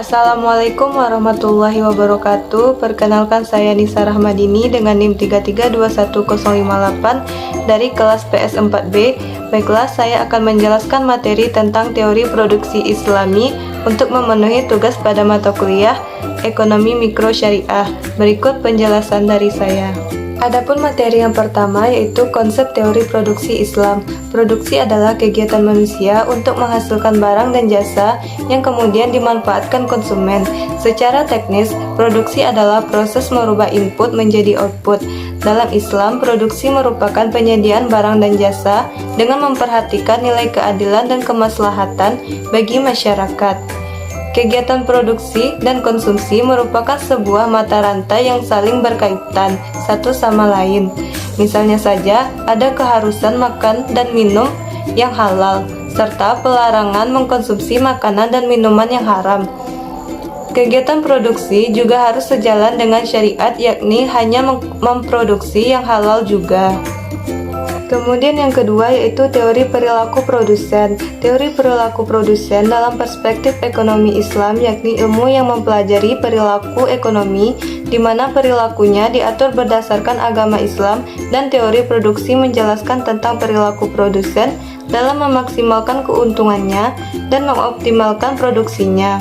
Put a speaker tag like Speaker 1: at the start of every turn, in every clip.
Speaker 1: Assalamualaikum warahmatullahi wabarakatuh. Perkenalkan, saya Nisa Rahmadini dengan NIM 3321058 dari kelas PS4B. Baiklah, saya akan menjelaskan materi tentang teori produksi Islami untuk memenuhi tugas pada mata kuliah Ekonomi Mikro Syariah. Berikut penjelasan dari saya. Adapun materi yang pertama yaitu konsep teori produksi Islam. Produksi adalah kegiatan manusia untuk menghasilkan barang dan jasa yang kemudian dimanfaatkan konsumen. Secara teknis, produksi adalah proses merubah input menjadi output. Dalam Islam, produksi merupakan penyediaan barang dan jasa dengan memperhatikan nilai keadilan dan kemaslahatan bagi masyarakat. Kegiatan produksi dan konsumsi merupakan sebuah mata rantai yang saling berkaitan satu sama lain. Misalnya saja, ada keharusan makan dan minum yang halal, serta pelarangan mengkonsumsi makanan dan minuman yang haram. Kegiatan produksi juga harus sejalan dengan syariat, yakni hanya memproduksi yang halal juga. Kemudian yang kedua yaitu teori perilaku produsen. Teori perilaku produsen dalam perspektif ekonomi Islam yakni ilmu yang mempelajari perilaku ekonomi di mana perilakunya diatur berdasarkan agama Islam, dan teori produksi menjelaskan tentang perilaku produsen dalam memaksimalkan keuntungannya dan mengoptimalkan produksinya.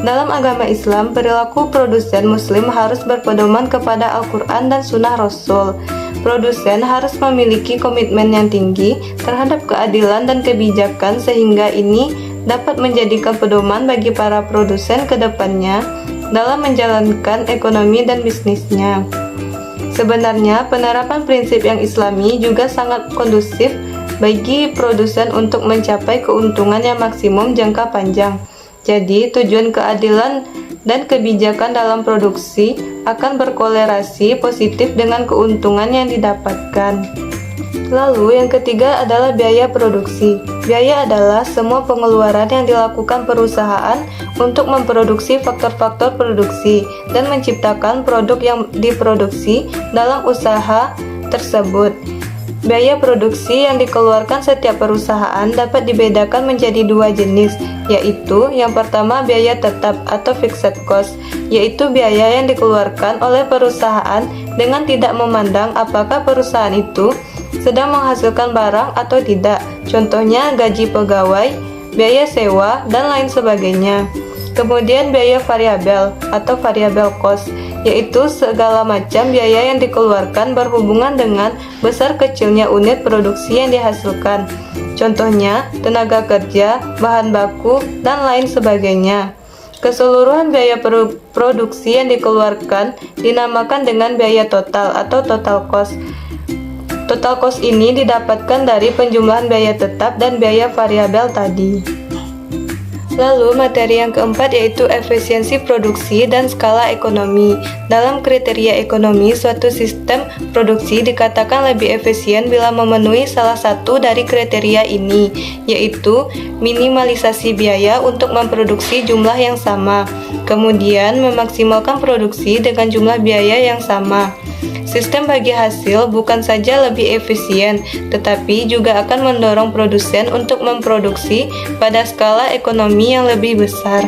Speaker 1: Dalam agama Islam, perilaku produsen muslim harus berpedoman kepada Al-Quran dan Sunnah Rasul. Produsen harus memiliki komitmen yang tinggi terhadap keadilan dan kebijakan sehingga ini dapat menjadikan pedoman bagi para produsen ke depannya dalam menjalankan ekonomi dan bisnisnya. Sebenarnya, penerapan prinsip yang Islami juga sangat kondusif bagi produsen untuk mencapai keuntungan yang maksimum jangka panjang. Jadi, tujuan keadilan dan kebijakan dalam produksi akan berkolerasi positif dengan keuntungan yang didapatkan. Lalu yang ketiga adalah biaya produksi. Biaya adalah semua pengeluaran yang dilakukan perusahaan untuk memproduksi faktor-faktor produksi dan menciptakan produk yang diproduksi dalam usaha tersebut. Biaya produksi yang dikeluarkan setiap perusahaan dapat dibedakan menjadi dua jenis, yaitu yang pertama biaya tetap atau fixed cost, yaitu biaya yang dikeluarkan oleh perusahaan dengan tidak memandang apakah perusahaan itu sedang menghasilkan barang atau tidak, contohnya gaji pegawai, biaya sewa, dan lain sebagainya. Kemudian biaya variabel atau variable cost, yaitu segala macam biaya yang dikeluarkan berhubungan dengan besar kecilnya unit produksi yang dihasilkan, contohnya tenaga kerja, bahan baku, dan lain sebagainya. Keseluruhan biaya produksi yang dikeluarkan dinamakan dengan biaya total atau total cost. Total cost ini didapatkan dari penjumlahan biaya tetap dan biaya variabel tadi. Lalu materi yang keempat yaitu efisiensi produksi dan skala ekonomi. Dalam kriteria ekonomi, suatu sistem produksi dikatakan lebih efisien bila memenuhi salah satu dari kriteria ini, yaitu minimalisasi biaya untuk memproduksi jumlah yang sama, kemudian memaksimalkan produksi dengan jumlah biaya yang sama. Sistem bagi hasil bukan saja lebih efisien, tetapi juga akan mendorong produsen untuk memproduksi pada skala ekonomi yang lebih besar.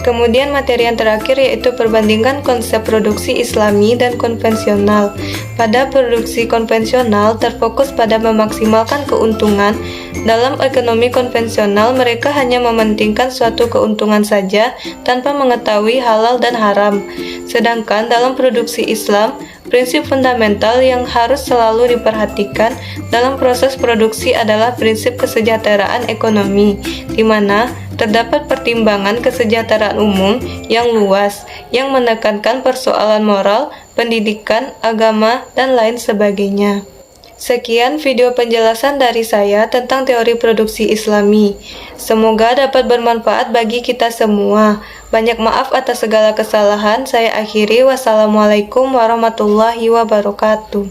Speaker 1: Kemudian materi yang terakhir yaitu perbandingan konsep produksi Islami dan konvensional. Pada produksi konvensional terfokus pada memaksimalkan keuntungan. Dalam ekonomi konvensional mereka hanya mementingkan suatu keuntungan saja tanpa mengetahui halal dan haram. Sedangkan dalam produksi Islam, prinsip fundamental yang harus selalu diperhatikan dalam proses produksi adalah prinsip kesejahteraan ekonomi, di mana terdapat pertimbangan kesejahteraan umum yang luas, yang menekankan persoalan moral, pendidikan, agama, dan lain sebagainya. Sekian video penjelasan dari saya tentang teori produksi Islami. Semoga dapat bermanfaat bagi kita semua. Banyak maaf atas segala kesalahan. Saya akhiri. Wassalamualaikum warahmatullahi wabarakatuh.